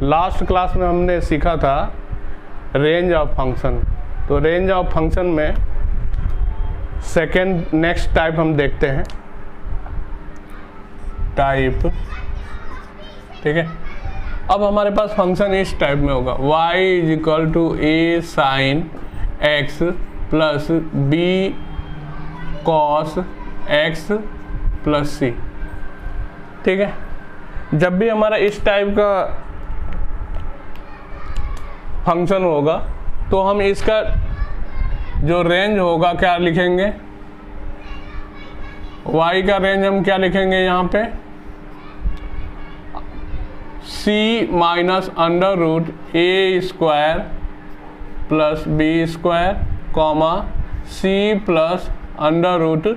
Last class में हमने सीखा था रेंज ऑफ फंक्शन। तो रेंज ऑफ फंक्शन में सेकेंड नेक्स्ट टाइप हम देखते हैं, टाइप, ठीक है। अब हमारे पास फंक्शन इस टाइप में होगा, y is equal to a sine x plus b cos x plus c, ठीक है। जब भी हमारा इस टाइप का फंक्शन होगा तो हम इसका जो रेंज होगा क्या लिखेंगे, y का रेंज हम क्या लिखेंगे यहाँ पे, c माइनस अंडर रूट ए square plus B square comma c plus under root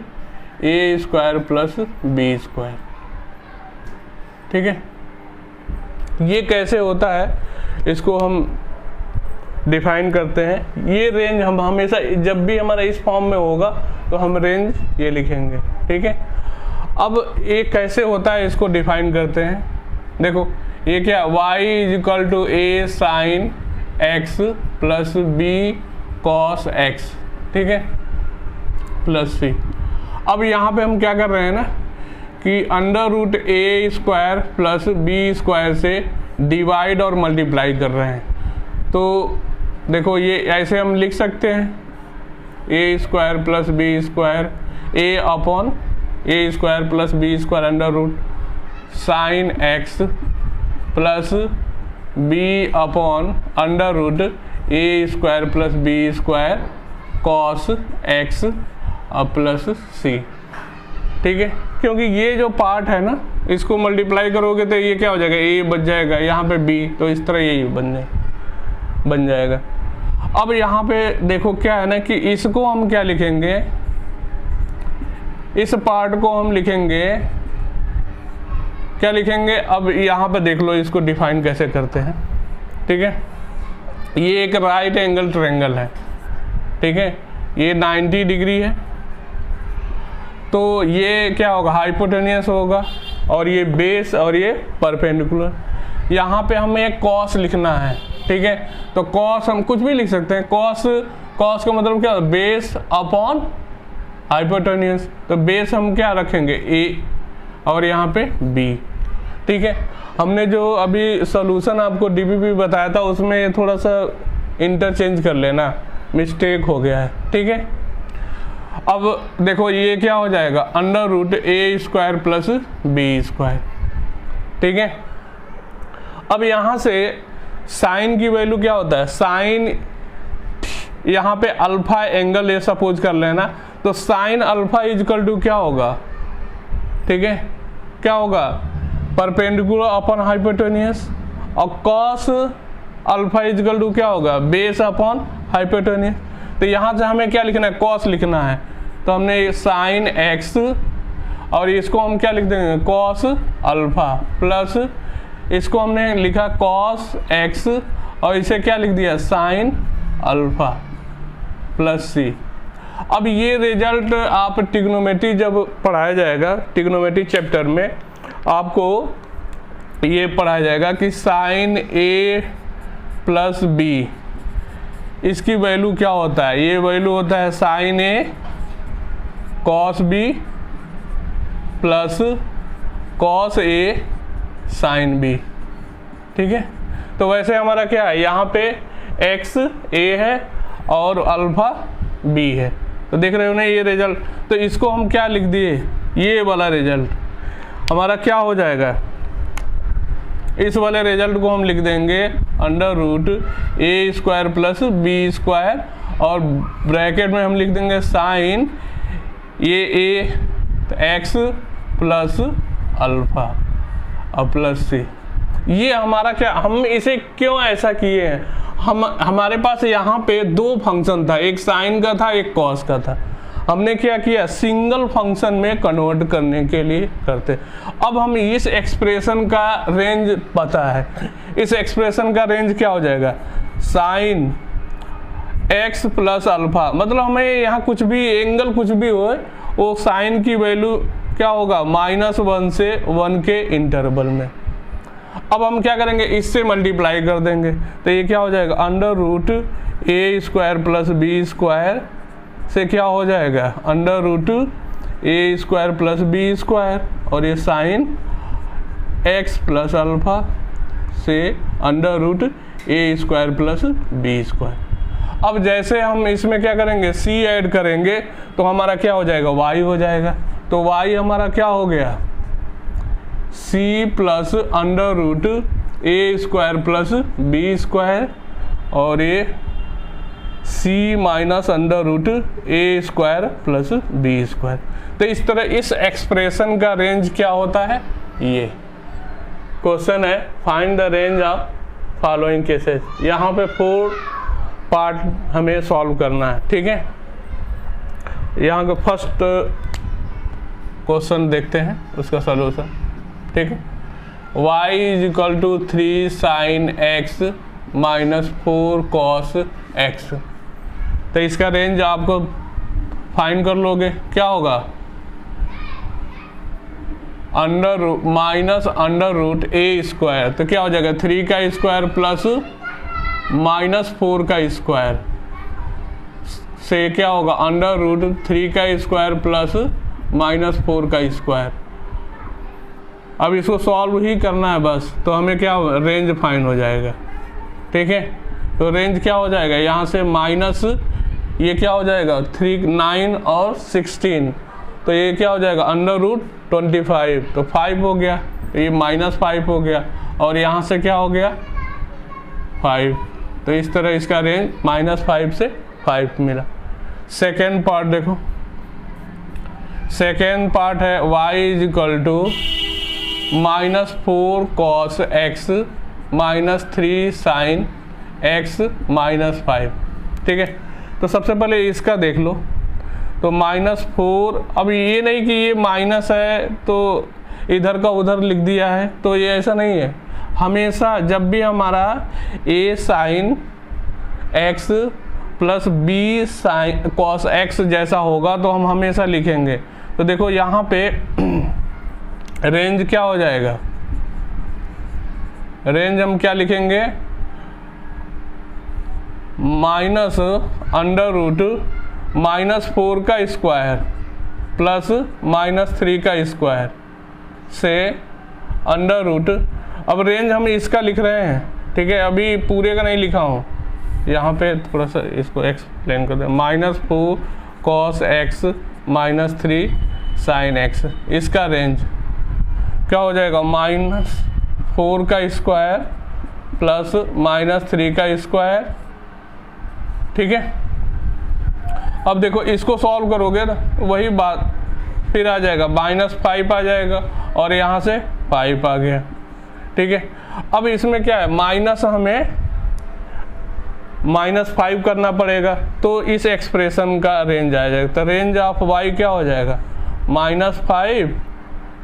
ए स्क्वायर प्लस बी स्क्वायर, ठीक है। ये कैसे होता है इसको हम डिफाइन करते हैं। ये रेंज हम हमेशा जब भी हमारा इस फॉर्म में होगा तो हम रेंज ये लिखेंगे, ठीक है। अब ये कैसे होता है इसको डिफाइन करते हैं। देखो ये क्या, y is equal to a sine x plus b cos x, ठीक है, प्लस c। अब यहाँ पे हम क्या कर रहे हैं ना कि अंडर रूट ए स्क्वायर प्लस बी स्क्वायर से डिवाइड और मल्टीप्लाई कर रहे हैं। तो देखो ये ऐसे हम लिख सकते हैं, A square plus B square, A upon A square plus B square under root sine X plus B upon under root A square plus B square cos X plus C, ठीक है। क्योंकि ये जो पार्ट है ना इसको multiply करोगे तो ये क्या हो जाएगा, ए बच जाएगा, यहाँ पे बी, तो इस तरह यही बन जाएगा। अब यहाँ पे देखो क्या है ना कि इसको हम क्या लिखेंगे, इस पार्ट को हम लिखेंगे, क्या लिखेंगे, अब यहाँ पे देख लो इसको डिफाइन कैसे करते हैं, ठीक है। ये एक राइट एंगल ट्रायंगल है, ठीक है, ये 90 डिग्री है, तो ये क्या होगा, हाइपोटेनियस होगा, और ये बेस और ये परपेंडिकुलर। यहाँ पे हमें एक कॉस लिखना है, ठीक है। तो कॉस हम कुछ भी लिख सकते हैं, कॉस का मतलब क्या, बेस अपॉन हाइपोटेनियस। तो बेस हम क्या रखेंगे, ए, और यहाँ पे बी, ठीक है। हमने जो अभी सॉल्यूशन आपको डीबीबी बताया था उसमें थोड़ा सा इंटरचेंज कर लेना, मिस्टेक हो गया है, ठीक है। अब देखो ये क्या हो जाएगा, अंडर रूट ए स्क्वायर प्लस बी स्क्वायर, ठीक है। अब यहाँ से साइन की वैल्यू क्या होता है, साइन यहाँ पे अल्फा एंगल ये सपोज कर लेना, तो साइन अल्फा इजकल टू क्या होगा, ठीक है, क्या होगा, परपेंडिकुलर अपॉन हाइपोटेनियस, और कॉस अल्फा इजकल टू क्या होगा, बेस अपॉन हाइपोटेनियस। तो यहाँ से हमें क्या लिखना है, कॉस लिखना है, तो हमने साइन एक्स और इसको हम क्या लिख देंगे, कॉस अल्फा, प्लस इसको हमने लिखा कॉस एक्स और इसे क्या लिख दिया, साइन अल्फा प्लस सी। अब ये रिजल्ट आप ट्रिग्नोमेट्री जब पढ़ाया जाएगा, ट्रिग्नोमेट्री चैप्टर में आपको ये पढ़ाया जाएगा कि साइन ए प्लस बी, इसकी वैल्यू क्या होता है, ये वैल्यू होता है sign A cos B plus cos A sine B, ठीक है। तो वैसे हमारा क्या है, यहाँ पे एक्स ए है और अल्फा बी है, तो देख रहे हो ना ये रिजल्ट। तो इसको हम क्या लिख दिए, ये वाला रिजल्ट हमारा क्या हो जाएगा, इस वाले रिजल्ट को हम लिख देंगे अंडर रूट ए स्क्वायर प्लस बी स्क्वायर, और ब्रैकेट में हम लिख देंगे साइन ये ए तो एक्स प्लस अल्फा और प्लस सी। ये हमारा क्या, हम इसे क्यों ऐसा किए हैं, हमारे पास यहाँ पे दो फंक्शन था, एक साइन का था एक कॉस का था, हमने क्या किया, सिंगल फंक्शन में कन्वर्ट करने के लिए करते। अब हम इस एक्सप्रेशन का रेंज पता है, इस एक्सप्रेशन का रेंज क्या हो जाएगा, साइन एक्स प्लस अल्फा, मतलब हमें यहाँ कुछ भी एंगल कुछ भी हो, वो साइन की वैल्यू क्या होगा, -1 से 1 के इंटरवल में। अब हम क्या करेंगे, इससे मल्टीप्लाई कर देंगे, तो ये क्या हो जाएगा, अंडर रूट ए स्क्वायर प्लस बी स्क्वायर से क्या हो जाएगा, अंडर रूट ए स्क्वायर प्लस बी स्क्वायर, और ये साइन एक्स प्लस अल्फा से अंडर रूट ए स्क्वायर प्लस बी स्क्वायर। अब जैसे हम इसमें क्या करेंगे, सी ऐड करेंगे तो हमारा क्या हो जाएगा, वाई हो जाएगा। तो वाई हमारा क्या हो गया, सी प्लस अंडर रूट ए स्क्वायर प्लस बी स्क्वायर, और ये सी माइनस अंडर रूट ए स्क्वायर प्लस बी स्क्वायर। तो इस तरह इस एक्सप्रेशन का रेंज क्या होता है, ये क्वेश्चन है, find the range of following cases. यहाँ पे 4 पार्ट हमें सॉल्व करना है, ठीक है। यहाँ का फर्स्ट क्वेश्चन देखते हैं, उसका सलूशन, ठीक है। y is equal to 3 sine x minus 4 cos x. तो इसका रेंज आपको फाइंड कर लोगे, क्या होगा, अंडर माइनस अंडर रूट ए स्क्वायर, तो क्या हो जाएगा 3 का स्क्वायर प्लस माइनस 4 का स्क्वायर से क्या होगा, अंडर रूट 3 का स्क्वायर प्लस माइनस 4 का स्क्वायर। अब इसको सॉल्व ही करना है बस, तो हमें क्या रेंज फाइंड हो जाएगा, ठीक है। तो रेंज क्या हो जाएगा, यहाँ से माइनस ये क्या हो जाएगा 3 9 और 16, तो ये क्या हो जाएगा अंडर रूट 25, तो 5 हो गया, तो ये -5 हो गया, और यहाँ से क्या हो गया 5। तो इस तरह इसका रेंज -5 से 5 मिला। सेकेंड पार्ट देखो, सेकेंड पार्ट है y is equal to -4 cos x minus 3 sine x minus 5, ठीक है। तो सबसे पहले इसका देख लो, तो -4, अब ये नहीं कि ये माइनस है तो इधर का उधर लिख दिया है, तो ये ऐसा नहीं है। हमेशा जब भी हमारा a sine x plus b sine cos x जैसा होगा तो हम हमेशा लिखेंगे। तो देखो यहाँ पे रेंज क्या हो जाएगा, रेंज हम क्या लिखेंगे, माइनस अंडर रूट -4 का स्क्वायर प्लस -3 का स्क्वायर से अंडर रूट। अब रेंज हम इसका लिख रहे हैं, ठीक है, अभी पूरे का नहीं लिखा हूँ, यहाँ पे थोड़ा सा इसको एक्सप्लेन कर दें। -4 cos x minus 3 sine x, इसका रेंज क्या हो जाएगा, -4 का स्क्वायर प्लस -3 का स्क्वायर, ठीक है। अब देखो इसको सॉल्व करोगे ना, वही बात फिर आ जाएगा, -5 आ जाएगा, और यहाँ से 5 आ गया, ठीक है। अब इसमें क्या है, माइनस हमें -5 करना पड़ेगा, तो इस एक्सप्रेशन का रेंज आ जाएगा। तो रेंज ऑफ y क्या हो जाएगा, -5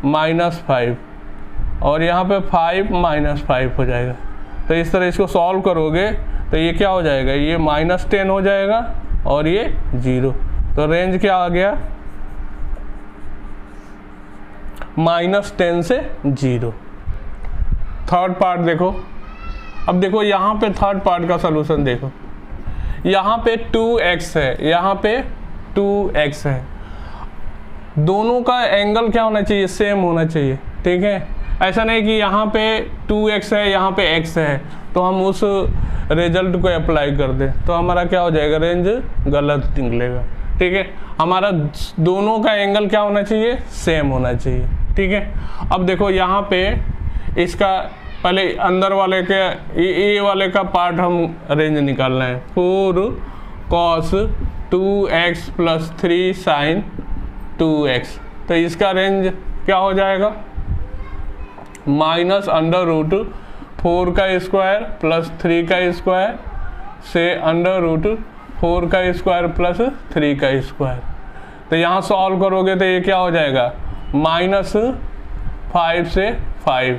-5, और यहाँ पे 5 -5 हो जाएगा। तो इस तरह इसको सॉल्व करोगे तो ये क्या हो जाएगा, ये -10 हो जाएगा और ये 0। तो रेंज क्या आ गया, -10 से 0। थर्ड पार्ट देखो, अब देखो यहाँ पे थर्ड पार्ट का सलूशन देखो, यहाँ पे 2x है, यहाँ पे 2x है, दोनों का एंगल क्या होना चाहिए, सेम होना चाहिए, ठीक है। ऐसा नहीं कि यहाँ पे 2x है, यहाँ पे x है, तो हम उस रिजल्ट को अप्लाई कर दें, तो हमारा क्या हो जाएगा, रेंज गलत निकलेगा, ठीक है। हमारा दोनों का एंगल क्या होना चाहिए, सेम होना चाहिए, ठीक है। अब देखो यहाँ पे इसका पहले अंदर वाले के ए वाले का पार्ट हम रेंज निकालना है, 4 cos 2x plus 3 sign 2x। तो इसका रेंज क्या हो जाएगा, -√4 का स्क्वायर प्लस 3 का स्क्वायर से √4 का स्क्वायर प्लस 3 का स्क्वायर। तो यहाँ सॉल्व करोगे तो ये क्या हो जाएगा, -5 से 5,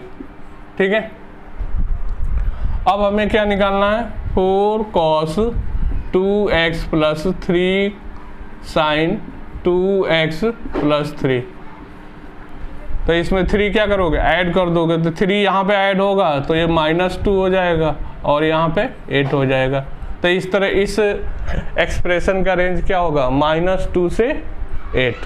ठीक है। अब हमें क्या निकालना है, 4 cos 2x plus 3 sign 2x plus 3। तो इसमें 3 क्या करोगे, ऐड कर दोगे, तो 3 यहाँ पे ऐड होगा तो ये -2 हो जाएगा और यहाँ पे 8 हो जाएगा। तो इस तरह इस एक्सप्रेशन का रेंज क्या होगा, -2 से 8।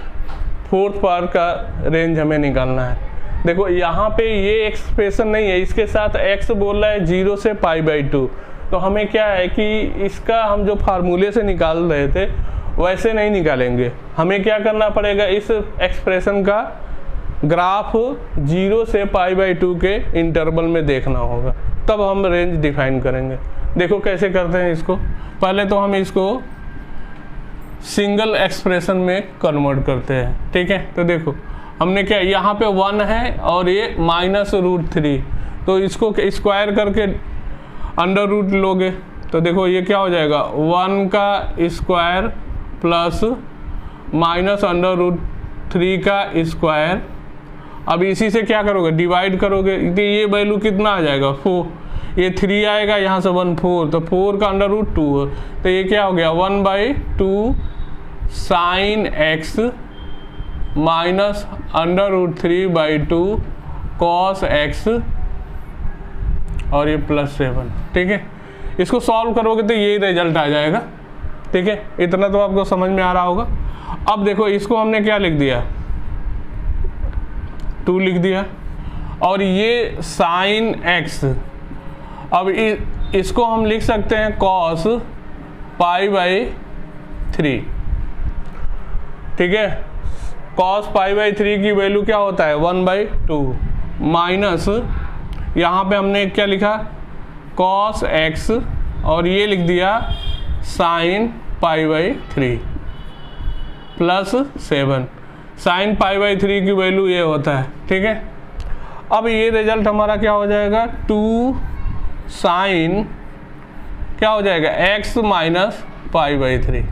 फोर्थ पार्ट का रेंज हमें निकालना है। देखो यहाँ पे ये एक्सप्रेशन नहीं है, इसके साथ x बोल रहा है 0 से π/2। तो हमें क्या है कि इसका हम जो फार्मूले से निकाल रहे थे वैसे नहीं निकालेंगे, हमें क्या करना पड़ेगा, इस एक्सप्रेशन का ग्राफ 0 से π/2 के इंटरवल में देखना होगा, तब हम रेंज डिफाइन करेंगे। देखो कैसे करते हैं इसको। पहले तो हम इसको सिंगल एक्सप्रेशन में कन्वर्ट करते हैं, ठीक है। तो देखो हमने क्या, यहाँ पे 1 है और ये -√3, तो इसको स्क्वायर करके अंडर रूट लोगे तो देखो ये क्या हो जाएगा, 1 का स्क्वायर प्लस -√3 का स्क्वायर। अब इसी से क्या करोगे, डिवाइड करोगे, तो ये वैल्यू कितना आ जाएगा, 4। ये 3 आएगा, यहाँ से 1 4, तो 4 का √2 तो ये क्या हो गया, 1/2 sin x minus √3/2 cos x और ये +7, ठीक है। इसको सॉल्व करोगे तो यही रिजल्ट आ जाएगा, ठीक है। इतना तो आपको समझ में आ रहा होगा। अब देखो इसको हमने क्या लिख दिया, 2 लिख दिया, और ये sin x, अब इसको हम लिख सकते हैं cos π/3, ठीक है। cos π/3 की वैल्यू क्या होता है, 1/2 माइनस यहाँ पे हमने क्या लिखा, cos x, और ये लिख दिया sin π/3 +7। sin π/3 की वैल्यू ये होता है, ठीक है। अब ये रिजल्ट हमारा क्या हो जाएगा, 2 sin क्या हो जाएगा, x माइनस π/3,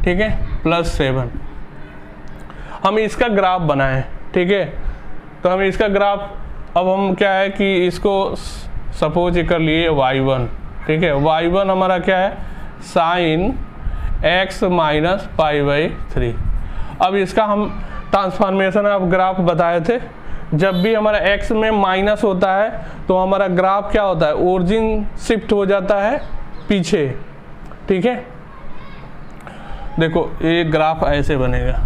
ठीक है, +7। हम इसका ग्राफ बनाएं, ठीक है। तो हम इसका ग्राफ, अब हम क्या है कि इसको सपोज कर लिए y1, ठीक है। y1 हमारा क्या है, sin x माइनस π/3। अब इसका हम ट्रांसफॉर्मेशन ऑफ ग्राफ बताए थे, जब भी हमारा x में माइनस होता है तो हमारा ग्राफ क्या होता है, ओरिजिन शिफ्ट हो जाता है पीछे, ठीक है। देखो ये ग्राफ ऐसे बनेगा,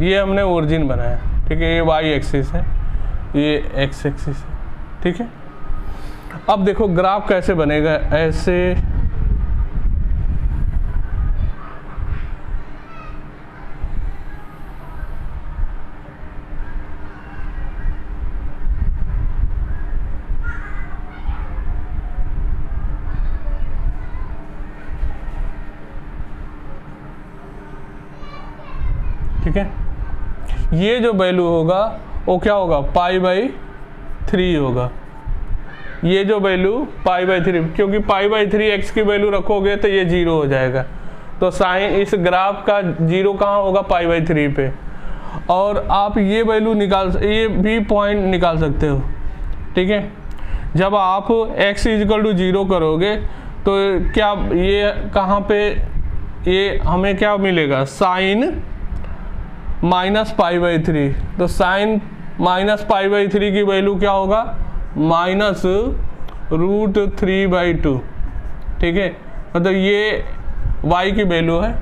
ये हमने ओरिजिन बनाया, ठीक है। ये y एक्सिस है, ये x एक्सिस है, ठीक है। अब देखो ग्राफ कैसे बनेगा, ऐसे ठीक है। ये जो वैल्यू होगा वो क्या होगा, π/3 होगा। ये जो वैल्यू π/3, क्योंकि π/3 x की वैल्यू रखोगे तो ये 0 हो जाएगा। तो साइन इस ग्राफ का 0 कहाँ होगा, π/3 पे। और आप ये वैल्यू ये भी पॉइंट निकाल सकते हो, ठीक है। जब आप x = 0 करोगे तो क्या ये कहाँ पे, ये हमें क्या मिलेगा, साइन -π/3। तो साइन -π/3 की वैल्यू क्या होगा, -√3/2, ठीक है। मतलब ये y की वैल्यू है।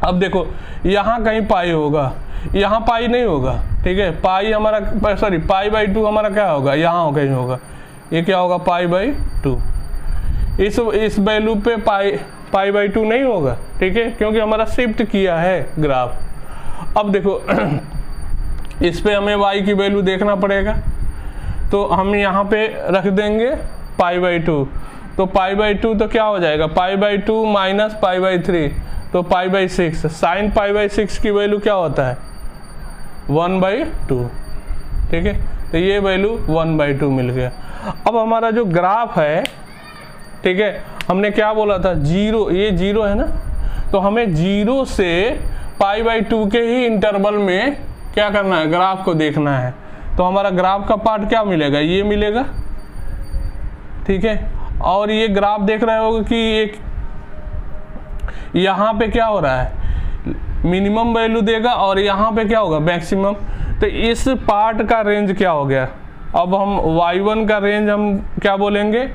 अब देखो यहाँ कहीं पाई होगा, यहाँ पाई नहीं होगा, ठीक है। पाई हमारा π/2 हमारा क्या होगा, यहाँ कहीं होगा, ये क्या होगा, π/2। इस वैल्यू पे π/2 नहीं होगा, ठीक है, क्योंकि हमारा शिफ्ट किया है ग्राफ। अब देखो इस पे हमें y की वैल्यू देखना पड़ेगा, तो हम यहाँ पे रख देंगे π/2। तो π/2 तो क्या हो जाएगा, π/2 माइनस π/3, तो π/6। साइन π/6 की वैल्यू क्या होता है, 1/2, ठीक है। तो ये वैल्यू 1/2 मिल गया। अब हमारा जो ग्राफ है, ठीक है, हमने क्या बोला था, 0, ये 0 है ना, तो हमें 0 से π/2 के ही इंटरवल में क्या करना है, ग्राफ को देखना है। तो हमारा ग्राफ का पार्ट क्या मिलेगा, ये मिलेगा, ठीक है। और ये ग्राफ देख रहे होगे कि एक यहाँ पे क्या हो रहा है, मिनिमम वैल्यू देगा और यहाँ पे क्या होगा मैक्सिमम। तो इस पार्ट का रेंज क्या हो गया, अब हम y1 का रेंज हम क्या बोलेंगे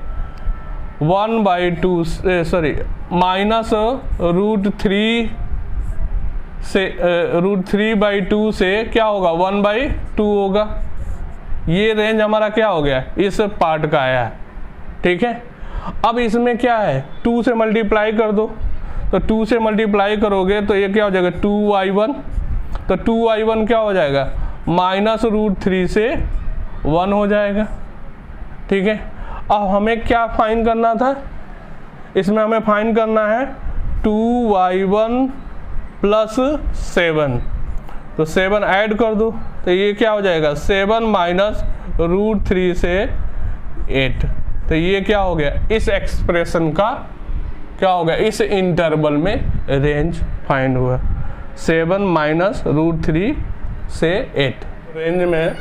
1/2 सॉरी -√3 से √3/2 से क्या होगा 1/2 होगा। ये रेंज हमारा क्या हो गया इस पार्ट का आया है, ठीक है। अब इसमें क्या है 2 से मल्टीप्लाई कर दो, तो 2 से मल्टीप्लाई करोगे तो ये क्या हो जाएगा 2y1, तो 2y1 क्या हो जाएगा -√3 से 1 हो जाएगा, ठीक है। अब हमें क्या फाइंड करना था, इसमें हमें फाइंड करना है 2y1 + 7, तो 7 ऐड कर दो तो ये क्या हो जाएगा 7 - √3 से 8, तो ये क्या हो गया इस एक्सप्रेशन का क्या हो गया इस इंटरवल में रेंज फाइंड हुआ 7 - √3 से 8। रेंज में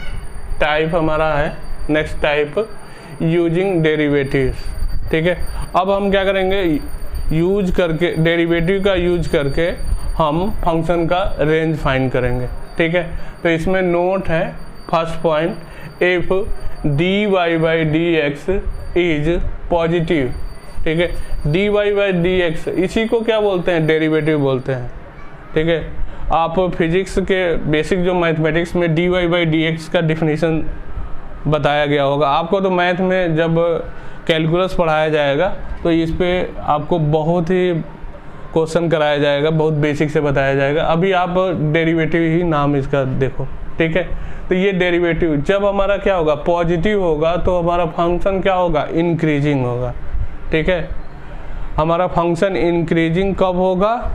टाइप हमारा है नेक्स्ट टाइप यूजिंग डेरिवेटिव्स, ठीक है। अब हम क्या करेंगे यूज करके डेरिवेटिव का यूज करके हम फंक्शन का रेंज फाइंड करेंगे, ठीक है। तो इसमें नोट है first point if dy/dx is positive, ठीक है। dy/dx इसी को क्या बोलते हैं डेरिवेटिव बोलते हैं, ठीक है। आप फिजिक्स के बेसिक जो मैथमेटिक्स में dy/dx का डिफिनीशन बताया गया होगा आपको, तो मैथ में जब कैलकुलस पढ़ाया जाएगा तो इस पे आपको बहुत ही क्वेश्चन कराया जाएगा, बहुत बेसिक से बताया जाएगा। अभी आप डेरिवेटिव ही नाम इसका देखो, ठीक है। तो ये डेरिवेटिव जब हमारा क्या होगा पॉजिटिव होगा तो हमारा फंक्शन क्या होगा इंक्रीजिंग होगा, ठीक है। हमारा फंक्शन इंक्रीजिंग कब होगा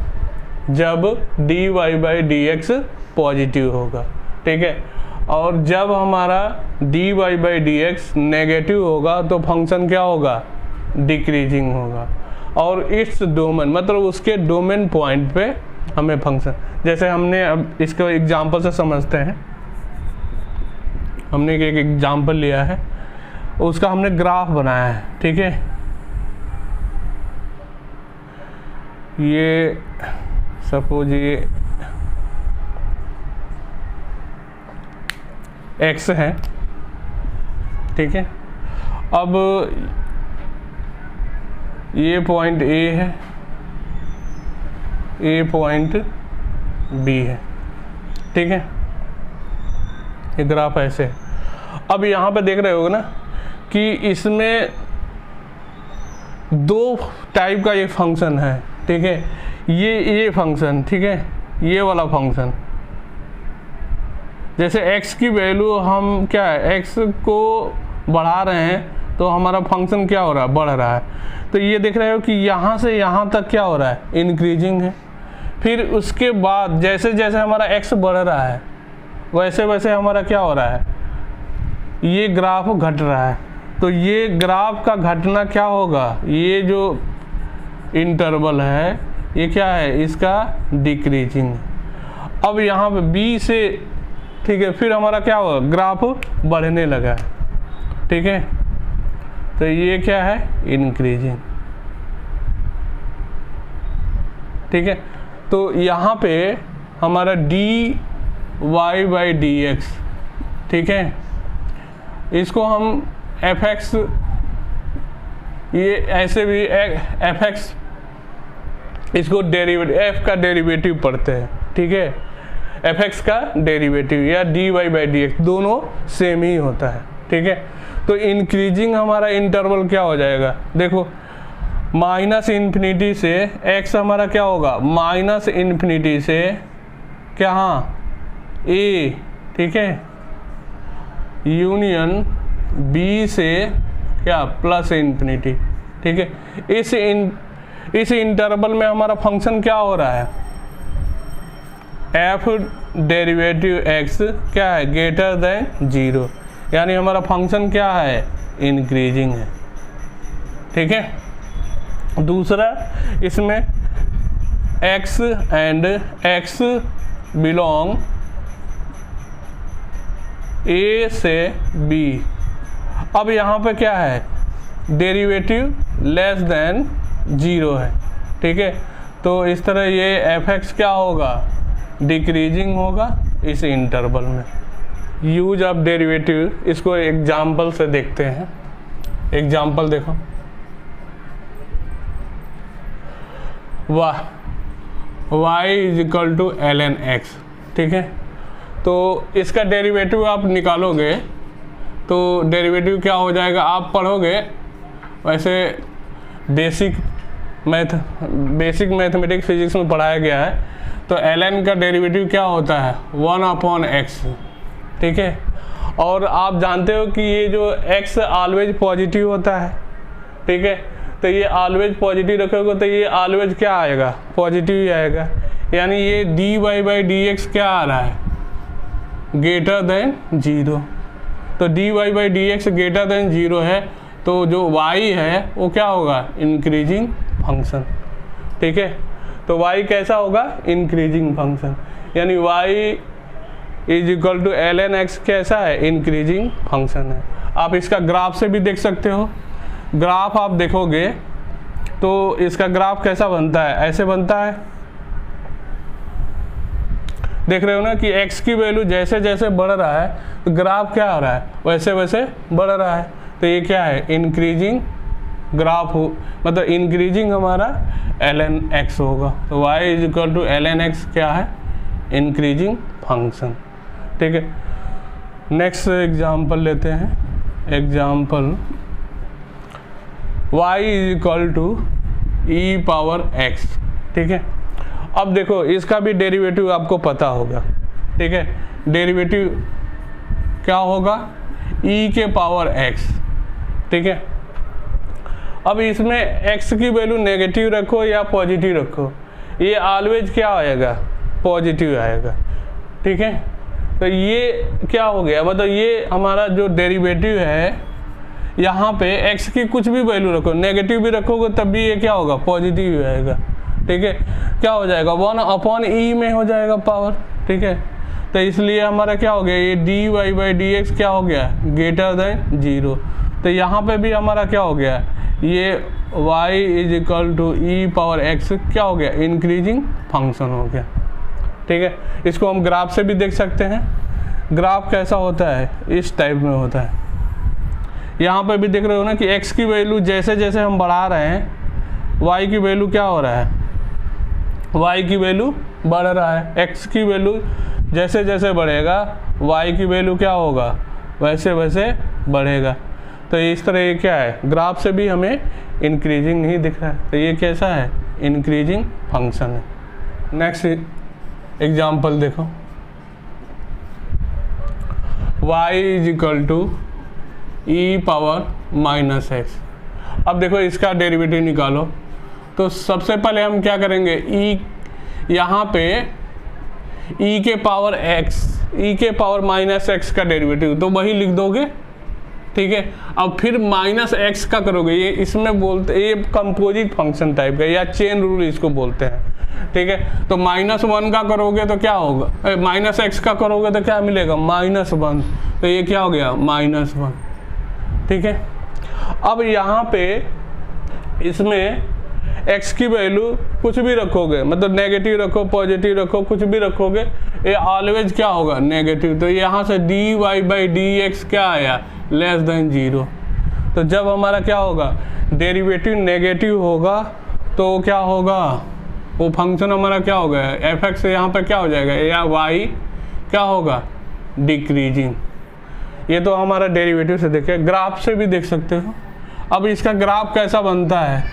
जब dy/dx पॉजिटिव होगा, ठीक है। और जब हमारा dy/dx नेगेटिव होगा तो फंक्शन क्या होगा डिक्रीजिंग होगा। और इस डोमेन मतलब उसके डोमेन पॉइंट पे हमें फंक्शन, जैसे हमने अब इसको एग्जांपल से समझते हैं। हमने एक एग्जांपल लिया है, उसका हमने ग्राफ बनाया है, ठीक है। ये सपोज ये x है, ठीक है। अब ये पॉइंट A है, ये पॉइंट B है, ठीक है। ये ग्राफ ऐसे है। अब यहाँ पे देख रहे होगे ना कि इसमें दो टाइप का ये फंक्शन है, ठीक है। ये फंक्शन, ठीक है, ये वाला फंक्शन जैसे x की वैल्यू हम क्या है x को बढ़ा रहे हैं तो हमारा फंक्शन क्या हो रहा है बढ़ रहा है। तो ये देख रहे हो कि यहाँ से यहाँ तक क्या हो रहा है इंक्रीजिंग है। फिर उसके बाद जैसे जैसे हमारा x बढ़ रहा है वैसे वैसे हमारा क्या हो रहा है ये ग्राफ घट रहा है। तो ये ग्राफ का घटना क्या होगा, ये जो इंटरवल है ये क्या है इसका डिक्रीजिंग। अब यहाँ पे b से, ठीक है, फिर हमारा क्या होगा ग्राफ बढ़ने लगा है, ठीक है। तो ये क्या है इंक्रीजिंग, ठीक है। तो यहाँ पे हमारा dy/dx, ठीक है, इसको हम fx, ये ऐसे भी fx, इसको डेरिवेटिव f का डेरिवेटिव पढ़ते हैं, ठीक है। fx का डेरिवेटिव या dy/dx दोनों सेम ही होता है, ठीक है। तो इंक्रीजिंग हमारा इंटरवल क्या हो जाएगा, देखो -∞ से x हमारा क्या होगा -∞ से क्या हाँ a, ठीक है, यूनियन b से क्या +∞, ठीक है। इस इंटरवल में हमारा फंक्शन क्या हो रहा है f डेरिवेटिव x क्या है ग्रेटर देन 0, यानी हमारा फंक्शन क्या है इंक्रीजिंग है, ठीक है। दूसरा इसमें x and x belong a से b। अब यहाँ पे क्या है डेरिवेटिव लेस देन 0 है, ठीक है। तो इस तरह ये fx क्या होगा डिक्रीजिंग होगा इस इंटरवल में। यूज ऑफ डेरिवेटिव, इसको एग्जाम्पल से देखते हैं। एग्जाम्पल देखो, y is equal to ln x, ठीक है। तो इसका डेरिवेटिव आप निकालोगे तो डेरिवेटिव क्या हो जाएगा, आप पढ़ोगे वैसे बेसिक मैथमेटिक्स फिजिक्स में पढ़ाया गया है। तो ln का डेरिवेटिव क्या होता है 1/x, ठीक है। और आप जानते हो कि ये जो x ऑलवेज पॉजिटिव होता है, ठीक है। तो ये ऑलवेज पॉजिटिव रखोगे तो ये ऑलवेज क्या आएगा, पॉजिटिव ही आएगा। यानी ये dy/dx क्या आ रहा है, ग्रेटर देन 0। तो dy/dx ग्रेटर देन 0 है, तो जो y है वो क्या होगा, इंक्रीजिंग फंक्शन, ठीक है। तो y कैसा होगा, इंक्रीजिंग फंक्शन, यानी y is equal to ln x कैसा है, इंक्रीजिंग फंक्शन है। आप इसका ग्राफ से भी देख सकते हो। ग्राफ आप देखोगे तो इसका ग्राफ कैसा बनता है, ऐसे बनता है, देख रहे हो ना कि x की वैल्यू जैसे जैसे बढ़ रहा है तो ग्राफ क्या हो रहा है, वैसे वैसे बढ़ रहा है। तो ये क्या है, इंक्रीजिंग ग्राफ हो, मतलब इंक्रीजिंग हमारा ln x होगा। तो y is equal to ln x क्या है, इंक्रीजिंग फंक्शन, ठीक है। नेक्स्ट एग्जाम्पल लेते हैं। Example y is equal to e⁻x, ठीक है। अब देखो इसका भी डेरिवेटिव आपको पता होगा, ठीक है। डेरिवेटिव क्या होगा, e⁻x, ठीक है। अब इसमें x की वैल्यू नेगेटिव रखो या पॉजिटिव रखो, ये ऑलवेज क्या आएगा, पॉजिटिव आएगा, ठीक है। तो ये क्या हो गया, मतलब ये हमारा जो डेरिवेटिव है, यहाँ पे x की कुछ भी वैल्यू रखो, नेगेटिव भी रखोगे तब भी ये क्या होगा, पॉजिटिव ही आएगा, ठीक है। क्या हो जाएगा, 1/e में हो जाएगा पावर, ठीक है। तो इसलिए हमारा क्या हो गया, ये dy/dx क्या हो गया, ग्रेटर देन 0। तो यहाँ पे भी हमारा क्या हो गया, ये y is equal to e⁻x क्या हो गया, इंक्रीजिंग फंक्शन हो गया, ठीक है। इसको हम ग्राफ से भी देख सकते हैं। ग्राफ कैसा होता है, इस टाइप में होता है। यहाँ पे भी देख रहे हो ना कि x की वैल्यू जैसे जैसे हम बढ़ा रहे हैं, y की वैल्यू क्या हो रहा है, y की वैल्यू बढ़ रहा है। x की वैल्यू जैसे जैसे बढ़ेगा y की वैल्यू क्या होगा, वैसे वैसे बढ़ेगा। तो इस तरह ये क्या है, ग्राफ से भी हमें इंक्रीजिंग नहीं दिख रहा है, तो ये कैसा है, इंक्रीजिंग फंक्शन है। नेक्स्ट एग्जाम्पल देखो, y is equal to e⁻x। अब देखो इसका डेरिवेटिव निकालो। तो सबसे पहले हम क्या करेंगे, यहाँ पे e⁻x का डेरिवेटिव तो वही लिख दोगे, ठीक है। अब फिर -x का करोगे, ये इसमें बोलते, ये कंपोजिट फंक्शन टाइप का या चेन रूल इसको बोलते हैं, ठीक है। तो -1 का करोगे तो क्या होगा, -x का करोगे तो क्या मिलेगा, -1। तो ये क्या हो गया, -1, ठीक है। अब यहाँ पे इसमें x की वैल्यू कुछ भी रखोगे, मतलब नेगेटिव रखो, पॉजिटिव रखो, कुछ भी रखोगे, ये ऑलवेज क्या होगा, नेगेटिव। तो यहाँ से dy/dx क्या आया, लेस देन 0। तो जब हमारा क्या होगा, डेरिवेटिव नेगेटिव होगा तो क्या होगा, वो फंक्शन हमारा क्या होगा, f(x) यहाँ पे क्या हो जाएगा, या y क्या होगा, डिक्रीजिंग। ये तो हमारा डेरिवेटिव से देखे, ग्राफ से भी देख सकते हो। अब इसका ग्राफ कैसा बनता है,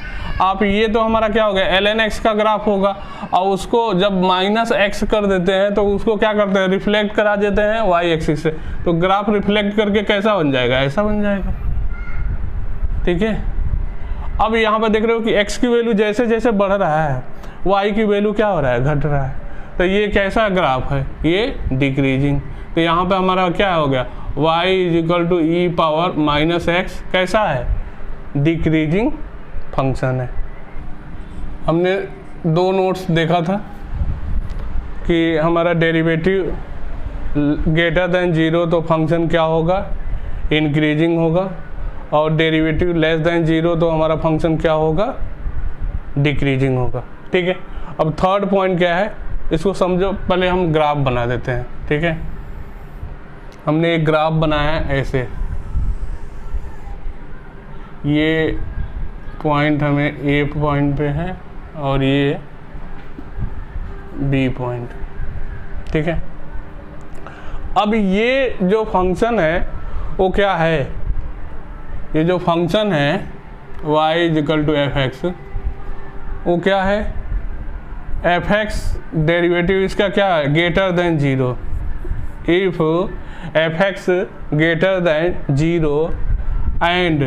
आप ये तो हमारा क्या हो गया, ln x का ग्राफ होगा, और उसको जब -x कर देते हैं तो उसको क्या करते हैं, रिफ्लेक्ट करा देते हैं y एक्सिस से। तो ग्राफ रिफ्लेक्ट करके कैसा बन जाएगा, ऐसा बन जाएगा, ठीक है। अब यहाँ पर देख रहे हो कि x की वैल्यू जैसे जैसे बढ़ रहा है, y की वैल्यू क्या हो रहा है, घट रहा है। तो ये कैसा ग्राफ है, ये डिक्रीजिंग। तो यहाँ पे हमारा क्या हो गया, y is equal to e⁻x कैसा है, डिक्रीजिंग फंक्शन है। हमने 2 नोट्स देखा था कि हमारा डेरिवेटिव ग्रेटर देन 0 तो फंक्शन क्या होगा, इंक्रीजिंग होगा, और डेरिवेटिव लेस देन 0 तो हमारा फंक्शन क्या होगा, डिक्रीजिंग होगा, ठीक है। अब थर्ड पॉइंट क्या है, इसको समझो, पहले हम ग्राफ बना देते हैं, ठीक है। हमने एक ग्राफ बनाया है ऐसे, ये पॉइंट हमें ए पॉइंट पे है और ये बी पॉइंट, ठीक है। अब ये जो फंक्शन है वो क्या है, ये जो फंक्शन है y equal to F X, वो क्या है, एफ एक्स डेरिवेटिव इसका क्या है, greater than 0। If F X greater than 0 and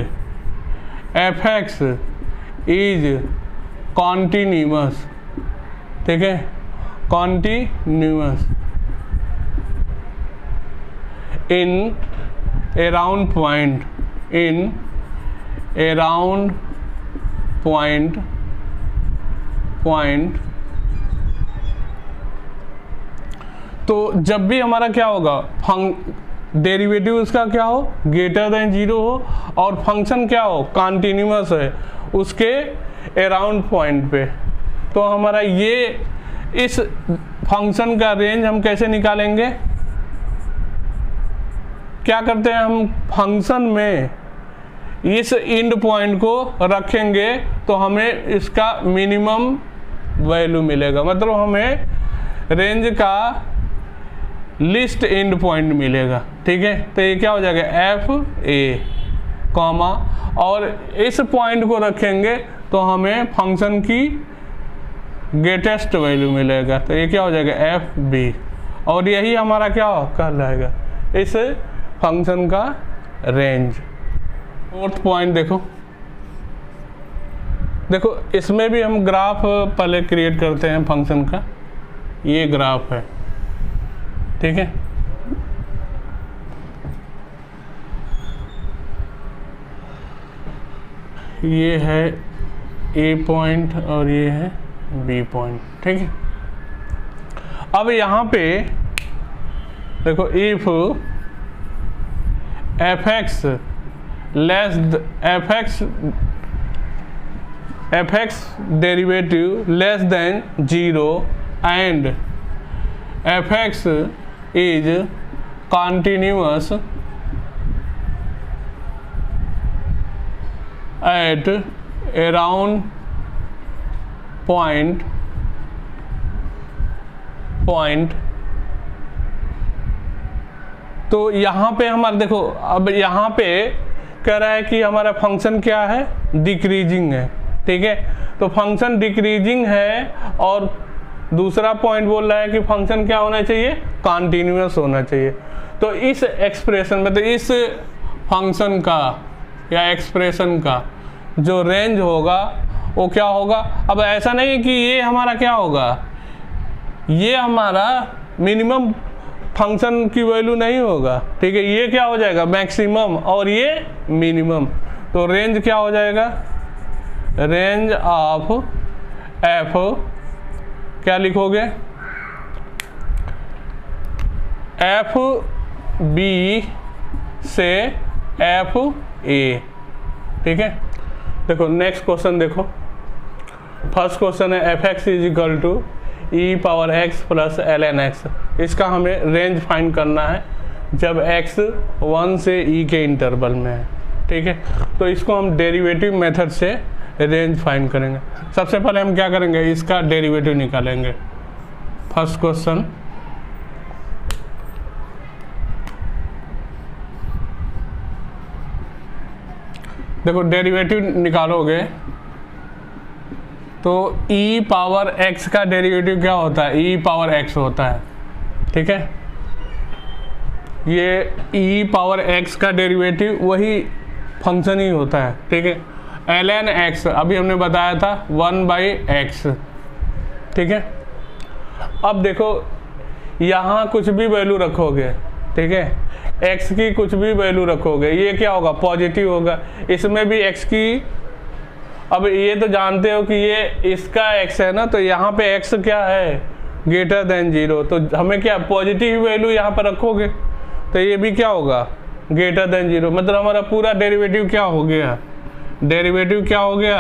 F X is continuous, ठीक है, continuous in around point, in around point तो जब भी हमारा क्या होगा, डेरिवेटिव उसका क्या हो, ग्रेटर देन 0 हो और फंक्शन क्या हो, कॉन्टिन्यूअस है उसके अराउंड पॉइंट पे, तो हमारा ये इस फंक्शन का रेंज हम कैसे निकालेंगे, क्या करते हैं हम फंक्शन में इस एंड पॉइंट को रखेंगे तो हमें इसका मिनिमम वैल्यू मिलेगा, मतलब हमें रेंज का लिस्ट एंड पॉइंट मिलेगा, ठीक है। तो ये क्या हो जाएगा, एफ ए कॉमा, और इस पॉइंट को रखेंगे तो हमें फंक्शन की ग्रेटेस्ट वैल्यू मिलेगा, तो ये क्या हो जाएगा, एफ बी, और यही हमारा क्या कहलाएगा, इस फंक्शन का रेंज। फोर्थ पॉइंट देखो, देखो इसमें भी हम ग्राफ पहले क्रिएट करते हैं फंक्शन का, ये ग्राफ है, ठीक है। ये है ए पॉइंट और ये है बी पॉइंट, ठीक है। अब यहाँ पे देखो, if F x less F X derivative less than 0 and F X is continuous at around point तो यहाँ पे हमारा देखो, अब यहाँ पे कह रहा है कि हमारा फंक्शन क्या है, डिक्रीजिंग है, ठीक है। तो फंक्शन डिक्रीजिंग है और दूसरा पॉइंट बोल रहा है कि फंक्शन क्या होना चाहिए, कॉन्टिन्यूअस होना चाहिए। तो इस एक्सप्रेशन में, तो इस फंक्शन का या एक्सप्रेशन का जो रेंज होगा वो क्या होगा, अब ऐसा नहीं कि ये हमारा क्या होगा, ये हमारा मिनिमम फंक्शन की वैल्यू नहीं होगा, ठीक है। ये क्या हो जाएगा, मैक्सिमम, और ये मिनिमम, तो रेंज क्या हो जाएगा, रेंज ऑफ एफ, क्या लिखोगे, एफ बी से एफ ए, ठीक है। देखो नेक्स्ट क्वेश्चन देखो, फर्स्ट क्वेश्चन है F X is equal to E power X plus L N X. इसका हमें रेंज फाइंड करना है जब x 1 से e के इंटरवल में है, ठीक है। तो इसको हम डेरिवेटिव मेथड से रेंज फाइंड करेंगे। सबसे पहले हम क्या करेंगे, इसका डेरिवेटिव निकालेंगे। फर्स्ट क्वेश्चन, देखो डेरिवेटिव निकालोगे तो e पावर x का डेरिवेटिव क्या होता है, e पावर x होता है, ठीक है। ये e पावर x का डेरिवेटिव वही फंक्शन ही होता है, ठीक है। ln x अभी हमने बताया था 1/x, ठीक है। अब देखो यहाँ कुछ भी वैल्यू रखोगे, ठीक है, x की कुछ भी वैल्यू रखोगे, ये क्या होगा, पॉजिटिव होगा। इसमें भी x की, अब ये तो जानते हो कि ये इसका x है ना, तो यहाँ पे x क्या है, ग्रेटर देन 0, तो हमें क्या पॉजिटिव वैल्यू यहाँ पर रखोगे तो ये भी क्या होगा, ग्रेटर देन 0, मतलब हमारा पूरा डेरिवेटिव क्या हो गया, डेरिवेटिव क्या हो गया,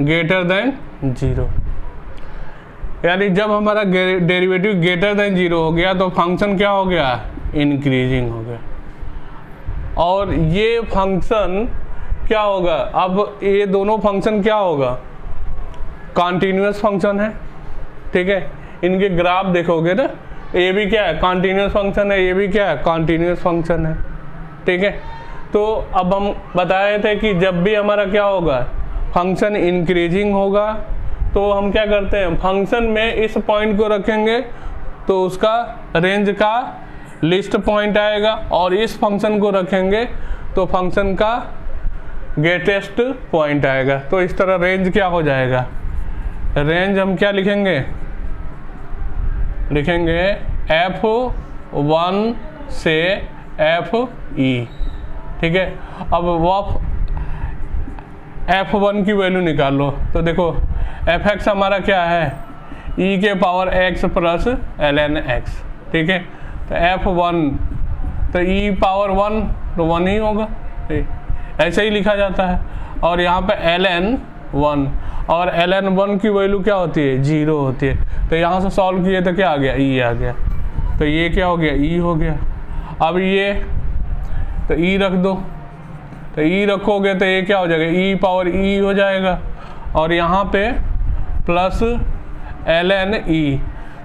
ग्रेटर देन 0। यानी जब हमारा डेरिवेटिव ग्रेटर देन 0 हो गया तो फंक्शन क्या हो गया, इंक्रीजिंग हो गया। और ये फंक्शन क्या होगा, अब ये दोनों फंक्शन क्या होगा, कॉन्टिन्यूस फंक्शन है, ठीक है। इनके ग्राफ देखोगे ना, ये भी क्या है, कॉन्टिन्यूस फंक्शन है, ये भी क्या है, कॉन्टिन्यूस फंक्शन है, ठीक है। तो अब हम बताए थे कि जब भी हमारा क्या होगा, फंक्शन इंक्रीजिंग होगा, तो हम क्या करते हैं, फंक्शन में इस पॉइंट को रखेंगे तो उसका रेंज का लिस्ट पॉइंट आएगा, और इस फंक्शन को रखेंगे तो फंक्शन का ग्रेटेस्ट पॉइंट आएगा। तो इस तरह रेंज क्या हो जाएगा, रेंज हम क्या लिखेंगे, लिखेंगे F1 से FE, ठीक है। अब वो F1 की वैल्यू निकाल लो, तो देखो Fx हमारा क्या है, e के power x plus ln x, ठीक है। तो F1 तो e पावर 1 तो 1 ही होगा, ऐसे ही लिखा जाता है। और यहाँ पे ln 1, और ln 1 की वैल्यू क्या होती है, 0 होती है। तो यहाँ से सॉल्व किए तो क्या आ गया, e आ गया। तो ये क्या हो गया, e हो गया। अब ये तो e रख दो, तो e रखोगे तो ये क्या हो जाएगा, e पावर e हो जाएगा, और यहाँ पे प्लस ln e।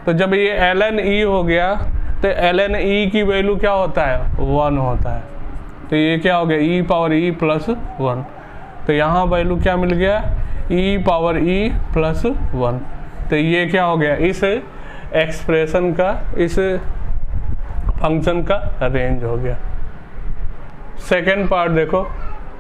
तो जब ये ln e हो गया तो ln e की वैल्यू क्या होता है, 1 होता है। तो ये क्या हो गया, e पावर e प्लस 1। तो यहाँ वैल्यू क्या मिल गया, e पावर e प्लस 1। तो ये क्या हो गया, इस एक्सप्रेशन का, इस फंक्शन का रेंज हो गया। सेकेंड पार्ट देखो,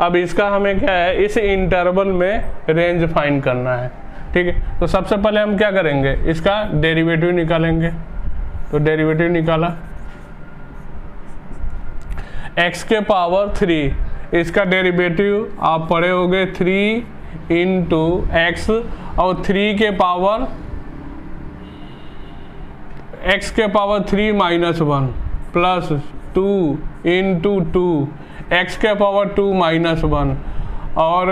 अब इसका हमें क्या है, इस इंटरवल में रेंज फाइंड करना है, ठीक है। तो सबसे पहले हम क्या करेंगे, इसका डेरिवेटिव निकालेंगे। तो डेरिवेटिव निकाला, x के पावर 3, इसका डेरिवेटिव आप पढ़े होगे 3 इंटू एक्स, और 3 के पावर x के power 3 minus 1 plus 2 into 2 x के पावर 2 माइनस 1, और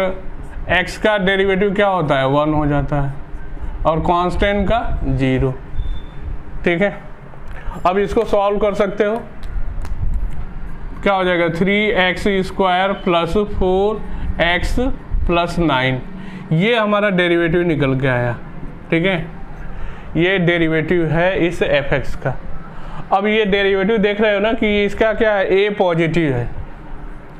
x का डेरिवेटिव क्या होता है, 1 हो जाता है, और कांस्टेंट का 0, ठीक है। अब इसको सॉल्व कर सकते हो, क्या हो जाएगा, 3x square plus 4x plus 9, ये हमारा डेरिवेटिव निकल के आया, ठीक है। ये डेरिवेटिव है इस fx का। अब ये डेरिवेटिव देख रहे हो ना कि इसका क्या है, a पॉजिटिव है,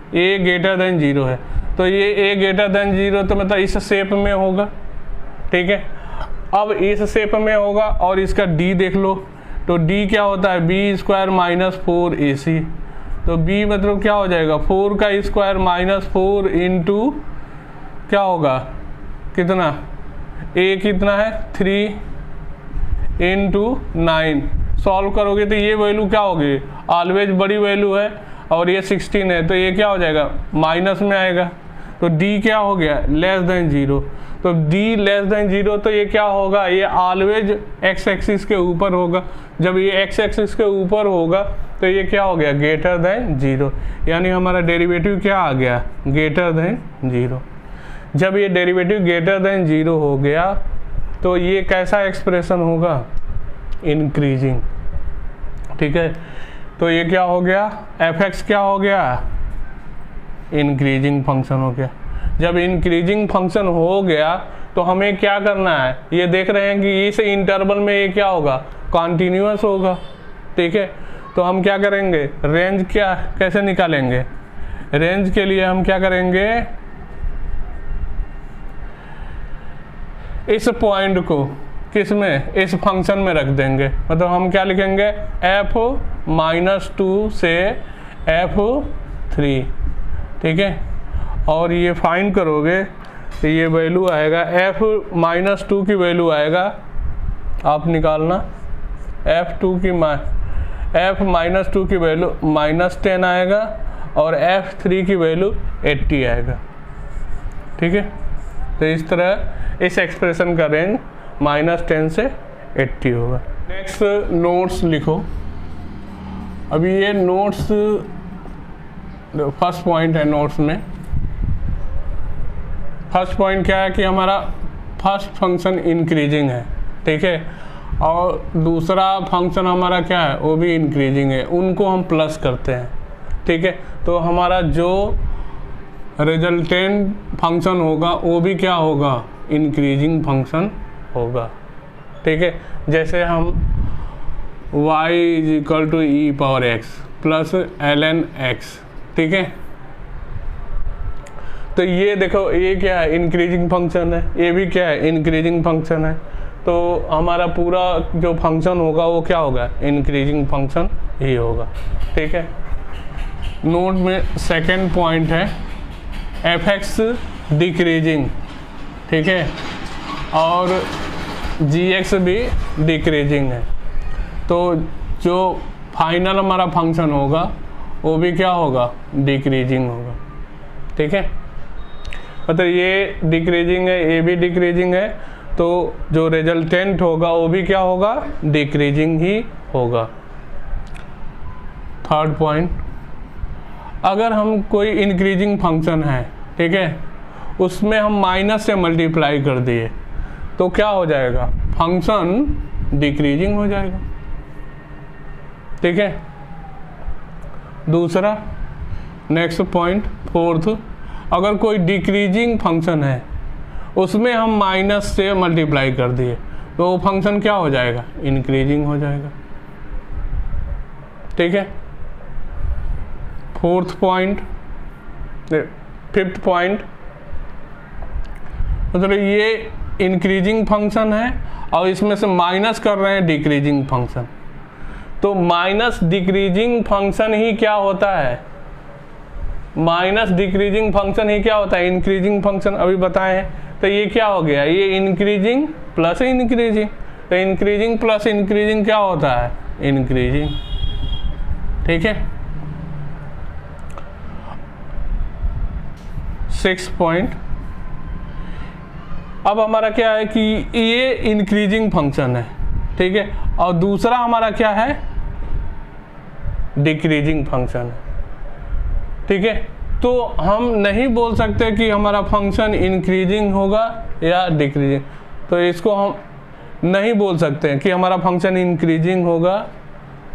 a ग्रेटर देन 0 है। तो ये a ग्रेटर देन 0 तो मतलब इस शेप में होगा, ठीक है। अब इस शेप में होगा, और इसका d देख लो, तो d क्या होता है, b स्क्वायर माइनस 4ac। तो b मतलब क्या हो जाएगा, 4 का स्क्वायर माइनस 4 इंटू क्या होगा, कितना, a कितना है 3 इंटू 9। सॉल्व करोगे तो ये वैल्यू क्या होगी, ऑलवेज बड़ी वैल्यू है, और ये 16 है, तो ये क्या हो जाएगा, माइनस में आएगा। तो d क्या हो गया, लेस देन 0। तो d लेस देन 0, तो ये क्या होगा, ये ऑलवेज x एक्सिस के ऊपर होगा। जब ये x एक्सिस के ऊपर होगा तो ये क्या हो गया, ग्रेटर देन 0, यानी हमारा डेरिवेटिव क्या आ गया, ग्रेटर देन 0। जब ये डेरिवेटिव ग्रेटर देन 0 हो गया तो ये कैसा एक्सप्रेशन होगा, इंक्रीजिंग, ठीक है। तो ये क्या हो गया, fx क्या हो गया, इंक्रीजिंग फंक्शन हो गया। जब इंक्रीजिंग फंक्शन हो गया तो हमें क्या करना है, ये देख रहे हैं कि इस इंटरवल में ये क्या होगा, कॉन्टिन्यूअस होगा, ठीक है। तो हम क्या करेंगे, रेंज क्या कैसे निकालेंगे, रेंज के लिए हम क्या करेंगे, इस पॉइंट को किस में, इस फंक्शन में रख देंगे। मतलब हम क्या लिखेंगे, f-2 से f3, ठीक है। और ये फाइंड करोगे तो ये वैल्यू आएगा, f-2 की वैल्यू आएगा, आप निकालना, f-2 की वैल्यू -10 आएगा, और f3 की वैल्यू 80 आएगा, ठीक है। तो इस तरह इस एक्सप्रेशन का रेंज -10 से 80 होगा। नेक्स्ट नोट्स लिखो। अभी ये नोट्स फर्स्ट पॉइंट है, नोट्स में फर्स्ट पॉइंट क्या है कि हमारा फर्स्ट फंक्शन इंक्रीजिंग है, ठीक है। और दूसरा फंक्शन हमारा क्या है, वो भी इंक्रीजिंग है, उनको हम प्लस करते हैं, ठीक है। तो हमारा जो रिजल्टेंट फंक्शन होगा वो भी क्या होगा, इंक्रीजिंग फंक्शन होगा, ठीक है। जैसे हम y = e⁻x plus ln x, ठीक है। तो ये देखो, ये क्या है, इंक्रीजिंग फंक्शन है, ये भी क्या है, इंक्रीजिंग फंक्शन है। तो हमारा पूरा जो फंक्शन होगा वो क्या होगा, इंक्रीजिंग फंक्शन ही होगा, ठीक है। नोट में सेकंड पॉइंट है f(x) डिक्रीजिंग, ठीक है, और g(x) भी डिक्रीजिंग है। तो जो फाइनल हमारा फंक्शन होगा वो भी क्या होगा, डिक्रीजिंग होगा, ठीक है। मतलब ये डिक्रीजिंग है, ये भी डिक्रीजिंग है, तो जो रिजल्टेंट होगा वो भी क्या होगा, डिक्रीजिंग ही होगा। थर्ड पॉइंट, अगर हम कोई इंक्रीजिंग फंक्शन है, ठीक है, उसमें हम माइनस से मल्टीप्लाई कर दिए तो क्या हो जाएगा, फंक्शन डिक्रीजिंग हो जाएगा, ठीक है। दूसरा, नेक्स्ट पॉइंट फोर्थ, अगर कोई डिक्रीजिंग फंक्शन है उसमें हम माइनस से मल्टीप्लाई कर दिए तो वो फंक्शन क्या हो जाएगा, इंक्रीजिंग हो जाएगा, ठीक है। फोर्थ पॉइंट, फिफ्थ पॉइंट, मतलब ये इंक्रीजिंग फंक्शन है और इसमें से माइनस कर रहे हैं डिक्रीजिंग फंक्शन, तो माइनस डिक्रीजिंग फंक्शन ही क्या होता है, माइनस डिक्रीजिंग फंक्शन ही क्या होता है, इंक्रीजिंग फंक्शन, अभी बताए हैं। तो ये क्या हो गया, ये इंक्रीजिंग प्लस इंक्रीजिंग, तो इंक्रीजिंग प्लस इंक्रीजिंग क्या होता है, इंक्रीजिंग, ठीक है। सिक्स पॉइंट, अब हमारा क्या है कि ये इंक्रीजिंग फंक्शन है, ठीक है, और दूसरा हमारा क्या है, डिक्रीजिंग फंक्शन है, ठीक है। तो हम नहीं बोल सकते कि हमारा फंक्शन इंक्रीजिंग होगा या डिक्रीजिंग, तो इसको हम नहीं बोल सकते हैं कि हमारा फंक्शन इंक्रीजिंग होगा।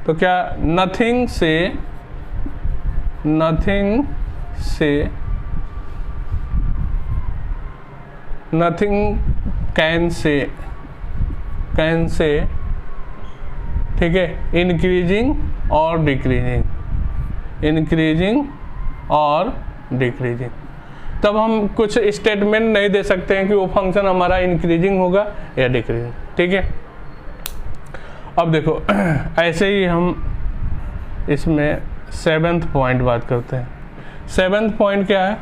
तो क्या, नथिंग कैन से, ठीक है, इंक्रीजिंग और डिक्रीजिंग, तब हम कुछ स्टेटमेंट नहीं दे सकते हैं कि वो फंक्शन हमारा इंक्रीजिंग होगा या डिक्रीजिंग, ठीक है। अब देखो ऐसे ही हम इसमें सेवेंथ पॉइंट बात करते हैं। सेवेंथ पॉइंट क्या है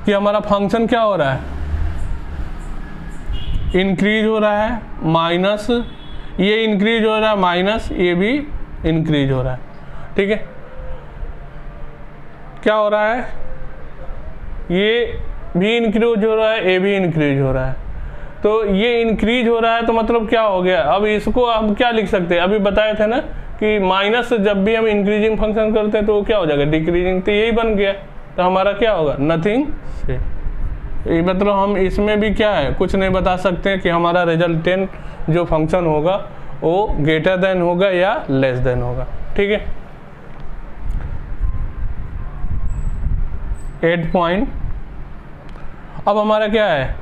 कि हमारा फंक्शन क्या हो रहा है, इंक्रीज हो रहा है, माइनस ये इंक्रीज हो रहा है, माइनस ये भी इंक्रीज हो रहा है, ठीक है। क्या हो रहा है, ये भी इंक्रीज हो रहा है, ये भी इंक्रीज हो रहा है, तो ये इंक्रीज हो रहा है तो मतलब क्या हो गया, अब इसको हम क्या लिख सकते हैं, अभी बताए थे ना कि माइनस जब भी हम इंक्रीजिंग फंक्शन करते हैं तो वो क्या हो जाएगा, डिक्रीजिंग, तो यही बन गया, तो हमारा क्या होगा, नथिंग से। ये मतलब हम इसमें भी क्या है, कुछ नहीं बता सकते हैं कि हमारा रिजल्टेंट जो फंक्शन होगा वो ग्रेटर देन होगा या लेस देन होगा, ठीक है। 8 पॉइंट, अब हमारा क्या है,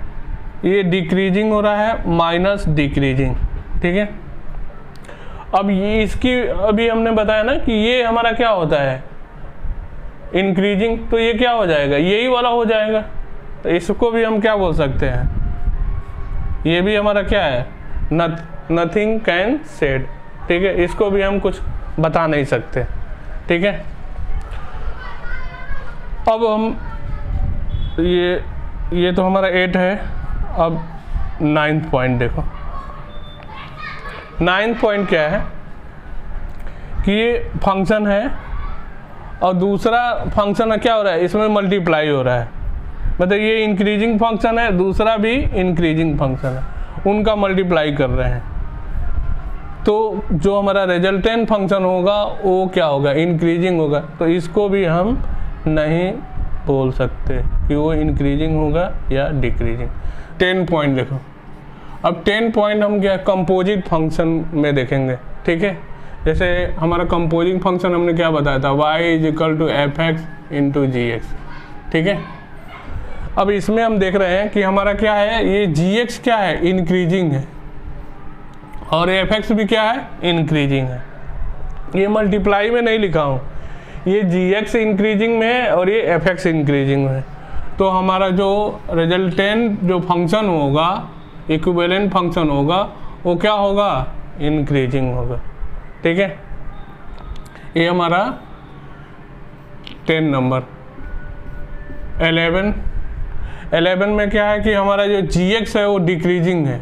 ये डिक्रीजिंग हो रहा है, माइनस डिक्रीजिंग, ठीक है। अब ये इसकी अभी हमने बताया ना कि ये हमारा क्या होता है, इंक्रीजिंग, तो ये क्या हो जाएगा, यही वाला हो जाएगा, तो इसको भी हम क्या बोल सकते हैं, ये भी हमारा क्या है, नथिंग कैन सेड, ठीक है, इसको भी हम कुछ बता नहीं सकते, ठीक है। अब हम ये तो हमारा 8 है। अब 9th पॉइंट देखो, 9th पॉइंट क्या है कि ये फंक्शन है और दूसरा फंक्शन क्या हो रहा है, इसमें मल्टीप्लाई हो रहा है, मतलब ये इंक्रीजिंग फंक्शन है, दूसरा भी इंक्रीजिंग फंक्शन है, उनका मल्टीप्लाई कर रहे हैं, तो जो हमारा रिजल्टेंट फंक्शन होगा वो क्या होगा, इंक्रीजिंग होगा, तो इसको भी हम नहीं बोल सकते कि वो इंक्रीजिंग होगा या डिक्रीजिंग। 10 पॉइंट देखो, अब 10 पॉइंट हम क्या कंपोजिट फंक्शन में देखेंगे, ठीक है। जैसे हमारा कंपोजिट फंक्शन हमने क्या बताया था, y is equal to F X into G X, ठीक है। अब इसमें हम देख रहे हैं कि हमारा क्या है, ये जी एक्स क्या है, इंक्रीजिंग है, और एफ एक्स भी क्या है, इंक्रीजिंग है। ये मल्टीप्लाई में नहीं लिखा हूँ, ये जी एक्स इंक्रीजिंग में है और ये एफ एक्स इंक्रीजिंग में है। तो हमारा जो रिजल्टेंट जो फंक्शन होगा, इक्विवेलेंट फंक्शन होगा, वो क्या होगा, इंक्रीजिंग होगा, ठीक है। ये हमारा 10 नंबर। 11 में क्या है कि हमारा जो जी एक्स है वो डिक्रीजिंग है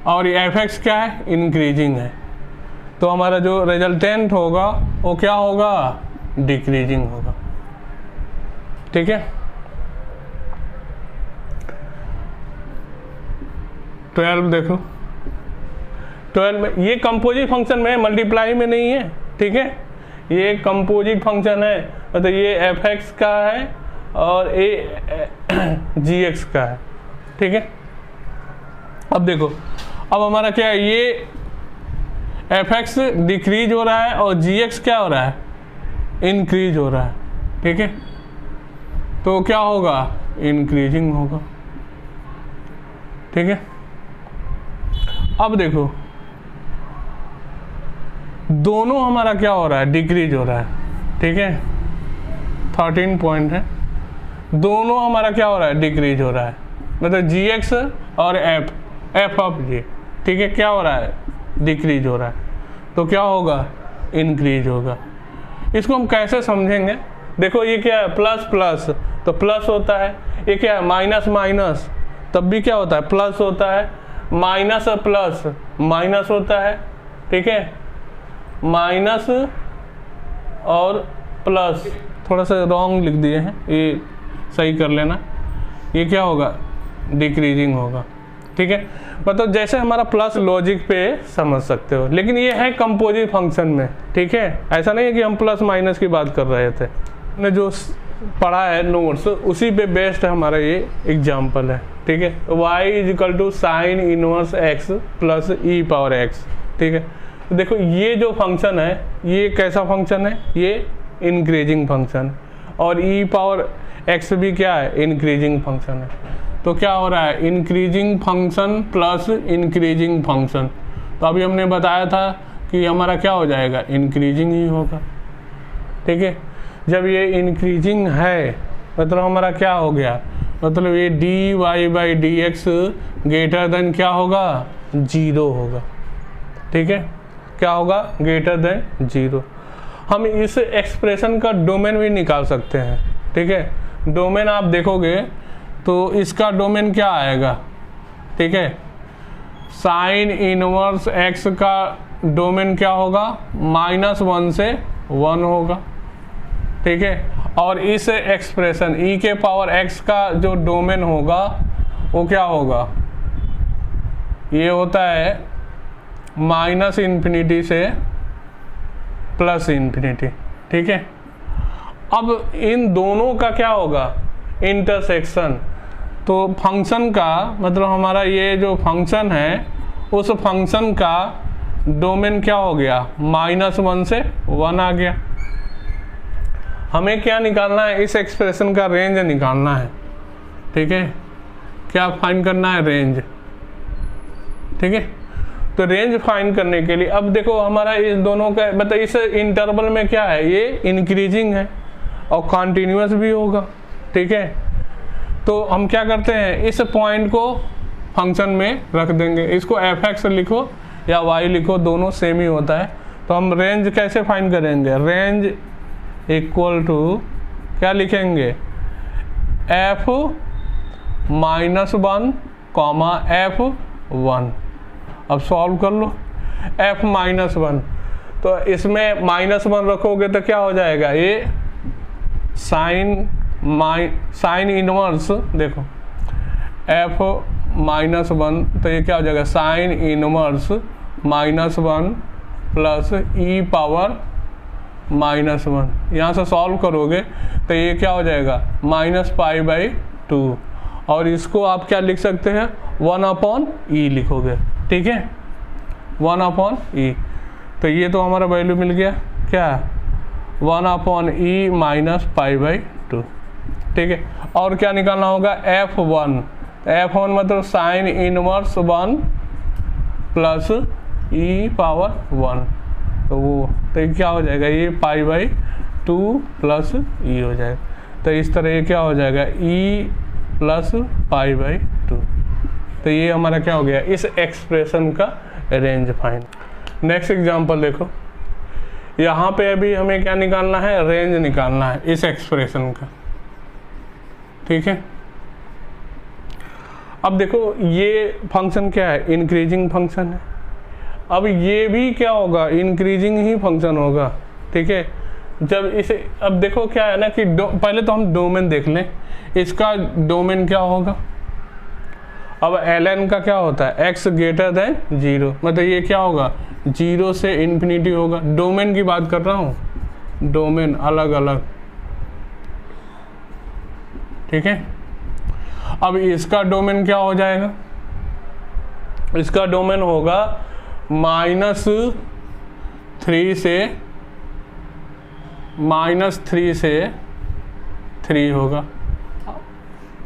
और एफ एक्स क्या है, इंक्रीजिंग है। तो हमारा जो रिजल्टेंट होगा वो क्या होगा, डिक्रीजिंग होगा, ठीक है। 12 देखो, 12 में ये कंपोजिट फंक्शन में, मल्टीप्लाई में नहीं है, ठीक है। ये कंपोजिट फंक्शन है, मतलब ये एफ एक्स का है और ये जी एक्स का है, ठीक है। अब देखो, अब हमारा क्या है, ये एफ एक्स डिक्रीज हो रहा है और जी एक्स क्या हो रहा है, इंक्रीज हो रहा है, ठीक है। तो क्या होगा, इंक्रीजिंग होगा, ठीक है। अब देखो, दोनों हमारा क्या हो रहा है, डिक्रीज हो रहा है, ठीक है। 13 पॉइंट है, दोनों हमारा क्या हो रहा है, डिक्रीज हो रहा है, मतलब जी एक्स और एफ ऑफ जी, ठीक है, क्या हो रहा है, डिक्रीज हो रहा है। तो क्या होगा, इंक्रीज होगा। इसको हम कैसे समझेंगे, देखो ये क्या है, प्लस प्लस तो प्लस होता है, ये क्या है, माइनस माइनस तब भी क्या होता है, प्लस होता है, माइनस और प्लस माइनस होता है, ठीक है। माइनस और प्लस, थोड़ा सा रॉन्ग लिख दिए हैं, ये सही कर लेना। ये क्या होगा, डिक्रीजिंग होगा, ठीक है। मतलब जैसे हमारा प्लस लॉजिक पे समझ सकते हो, लेकिन ये है कंपोजिट फंक्शन में, ठीक है। ऐसा नहीं है कि हम प्लस माइनस की बात कर रहे थे, ने जो पढ़ा है नोट्स उसी पे बेस्ड हमारा ये एग्जाम्पल है, ठीक है। y is equal to sine inverse x plus E power x, ठीक है। तो देखो ये जो फंक्शन है, ये कैसा फंक्शन है, ये इंक्रीजिंग फंक्शन है, और ई पावर x भी क्या है, इंक्रीजिंग फंक्शन है। तो क्या हो रहा है, increasing function plus increasing function. तो अभी हमने बताया था कि हमारा क्या हो जाएगा, इंक्रीजिंग ही होगा, ठीक है। जब ये इंक्रीजिंग है मतलब हमारा क्या हो गया, मतलब ये D Y by D X greater than क्या होगा, 0 होगा, ठीक है। क्या होगा, ग्रेटर देन 0। हम इस एक्सप्रेशन का डोमेन भी निकाल सकते हैं, ठीक है। डोमेन आप देखोगे तो इसका डोमेन क्या आएगा, ठीक है। साइन इनवर्स एक्स का डोमेन क्या होगा, -1 से 1 होगा, ठीक है। और इस एक्सप्रेशन e के पावर x का जो डोमेन होगा वो क्या होगा, ये होता है -∞ से +∞, ठीक है। अब इन दोनों का क्या होगा, इंटरसेक्शन। तो फंक्शन का मतलब हमारा ये जो फंक्शन है उस फंक्शन का डोमेन क्या हो गया, -1 से 1 आ गया। हमें क्या निकालना है, इस एक्सप्रेशन का रेंज निकालना है, ठीक है। क्या फाइंड करना है, रेंज, ठीक है। तो रेंज फाइंड करने के लिए अब देखो हमारा इस दोनों का मतलब इस इंटरवल में क्या है, ये इंक्रीजिंग है और कॉन्टिन्यूस भी होगा, ठीक है। तो हम क्या करते हैं, इस पॉइंट को फंक्शन में रख देंगे, इसको एफ एक्स लिखो या वाई लिखो, दोनों सेम ही होता है। तो हम रेंज कैसे फाइंड करेंगे, रेंज इक्वल टू क्या लिखेंगे, f-1, f1। अब सॉल्व कर लो, f-1 तो इसमें -1 रखोगे तो क्या हो जाएगा, ये साइन इनवर्स, देखो f-1 तो ये क्या हो जाएगा, sine inverse -1 plus E power -1। यहाँ से सॉल्व करोगे तो ये क्या हो जाएगा, -π/2। और इसको आप क्या लिख सकते हैं, 1/e लिखोगे, ठीक है, 1/e। तो ये तो हमारा वैल्यू मिल गया क्या, 1/e माइनस π/2, ठीक है। और क्या निकालना होगा, f1 मतलब साइन इनवर्स 1 प्लस e⁻1, तो वो तो ये क्या हो जाएगा, ये π/2 प्लस e हो जाएगा। तो इस तरह ये क्या हो जाएगा, e प्लस π/2। तो ये हमारा क्या हो गया, इस एक्सप्रेशन का रेंज फाइंड। नेक्स्ट एग्जांपल देखो, यहाँ पे अभी हमें क्या निकालना है, रेंज निकालना है इस एक्सप्रेशन का, ठीक है। अब देखो ये फंक्शन क्या है, इंक्रीजिंग फंक्शन है। अब ये भी क्या होगा, इंक्रीजिंग ही फंक्शन होगा, ठीक है। जब इसे अब देखो क्या है ना कि पहले तो हम डोमेन देख लें, इसका डोमेन क्या होगा। अब ln का क्या होता है, x ग्रेटर देन 0, मतलब ये क्या होगा, 0 से इन्फिनिटी होगा। डोमेन की बात कर रहा हूँ, डोमेन अलग अलग, ठीक है। अब इसका डोमेन क्या हो जाएगा, इसका डोमेन होगा -3 से 3 होगा।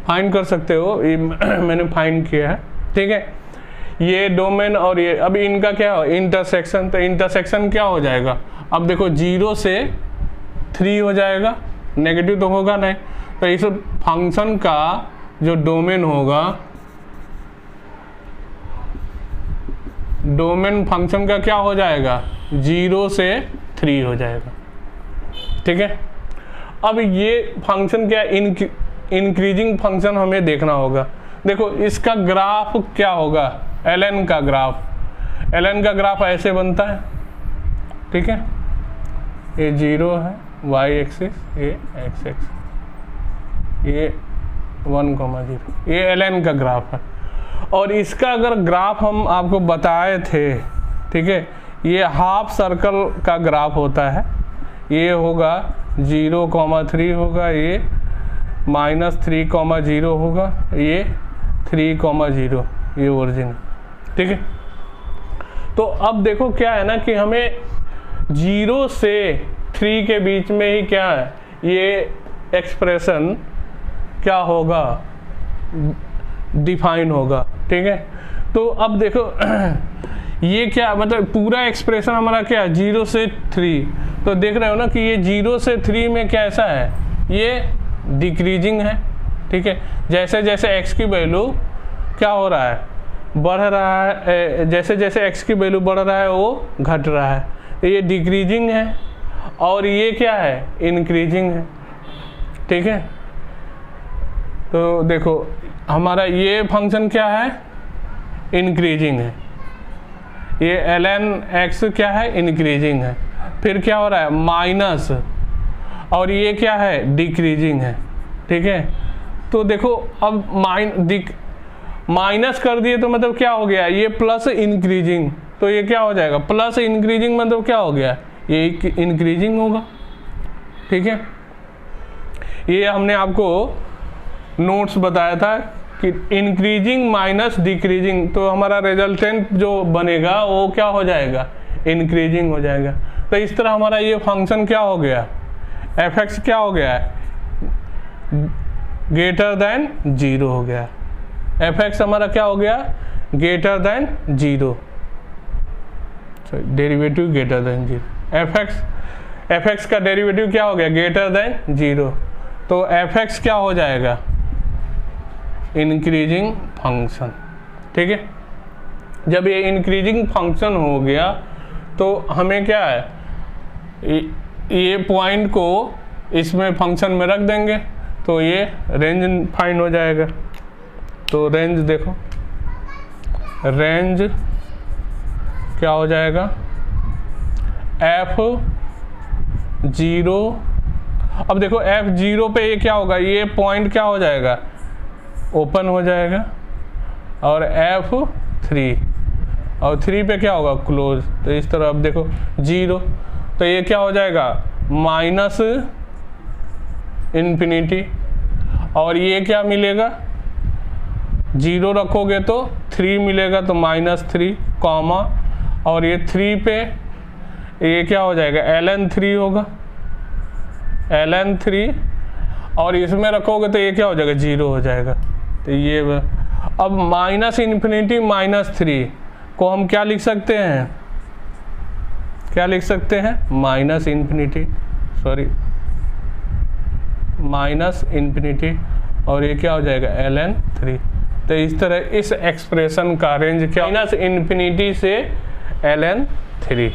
फाइंड कर सकते हो, ये मैंने फाइंड किया है, ठीक है। ये डोमेन और ये, अब इनका क्या हो, इंटरसेक्शन। तो इंटरसेक्शन क्या हो जाएगा, अब देखो 0 से 3 हो जाएगा, नेगेटिव तो होगा नहीं। तो इस फंक्शन का जो डोमेन होगा, डोमेन फंक्शन का क्या हो जाएगा, 0 से 3 हो जाएगा, ठीक है। अब ये फंक्शन क्या, इंक्रीजिंग फंक्शन हमें देखना होगा। देखो इसका ग्राफ क्या होगा, ln का ग्राफ ऐसे बनता है, ठीक है। ये 0 है, y एक्सिस, ये x एक्सिस, ये 1,0, ये ln का ग्राफ है। और इसका अगर ग्राफ हम आपको बताए थे, ठीक है, ये हाफ सर्कल का ग्राफ होता है। ये होगा 0,3 होगा, ये -3,0 होगा, ये 3,0, ये ओरिजिन, ठीक है। तो अब देखो क्या है ना कि हमें 0 से 3 के बीच में ही क्या है, ये एक्सप्रेशन क्या होगा, डिफाइन होगा, ठीक है। तो अब देखो ये क्या मतलब पूरा एक्सप्रेशन हमारा क्या है, 0 से 3। तो देख रहे हो ना कि ये 0 से 3 में कैसा है, ये डिक्रीजिंग है, ठीक है। जैसे जैसे x की वैल्यू क्या हो रहा है, बढ़ रहा है, जैसे जैसे x की वैल्यू बढ़ रहा है वो घट रहा है, तो ये डिक्रीजिंग है। और ये क्या है, इंक्रीजिंग है, ठीक है। तो देखो हमारा ये फंक्शन क्या है, इंक्रीजिंग है, ये ln x क्या है, इंक्रीजिंग है। फिर क्या हो रहा है, माइनस, और ये क्या है, डिक्रीजिंग है, ठीक है। तो देखो अब माइनस कर दिए तो मतलब क्या हो गया, ये प्लस इंक्रीजिंग, तो ये क्या हो जाएगा, प्लस इंक्रीजिंग मतलब क्या हो गया, ये इंक्रीजिंग होगा, ठीक है। ये हमने आपको नोट्स बताया था कि इंक्रीजिंग माइनस डिक्रीजिंग, तो हमारा रिजल्टेंट जो बनेगा वो क्या हो जाएगा, इंक्रीजिंग हो जाएगा। तो इस तरह हमारा ये फंक्शन क्या हो गया, f(x) क्या हो गया है, ग्रेटर देन 0 हो गया। f(x) हमारा क्या हो गया, greater than 0, derivative greater than 0। f(x) का डेरिवेटिव क्या हो गया, ग्रेटर देन 0। तो f(x) क्या हो जाएगा, इंक्रीजिंग फंक्शन, ठीक है। जब ये इंक्रीजिंग फंक्शन हो गया तो हमें क्या है, ये पॉइंट को इसमें फंक्शन में रख देंगे तो ये रेंज फाइंड हो जाएगा। तो रेंज देखो, रेंज क्या हो जाएगा, f0। अब देखो f0 पे ये क्या होगा, ये पॉइंट क्या हो जाएगा, ओपन हो जाएगा, और f3 और 3 पे क्या होगा, क्लोज। तो इस तरह अब देखो 0, तो ये क्या हो जाएगा, माइनस इन्फिनिटी, और ये क्या मिलेगा, 0 रखोगे तो 3 मिलेगा, तो -3 कॉमा, और ये 3 पे ये क्या हो जाएगा, ln3 होगा, ln3, और इसमें रखोगे तो ये क्या हो जाएगा, 0 हो जाएगा। तो ये अब -∞ को हम क्या लिख सकते हैं, क्या लिख सकते हैं, -∞, और ये क्या हो जाएगा, ln3। तो इस तरह इस एक्सप्रेशन का रेंज क्या, -∞ से ln3।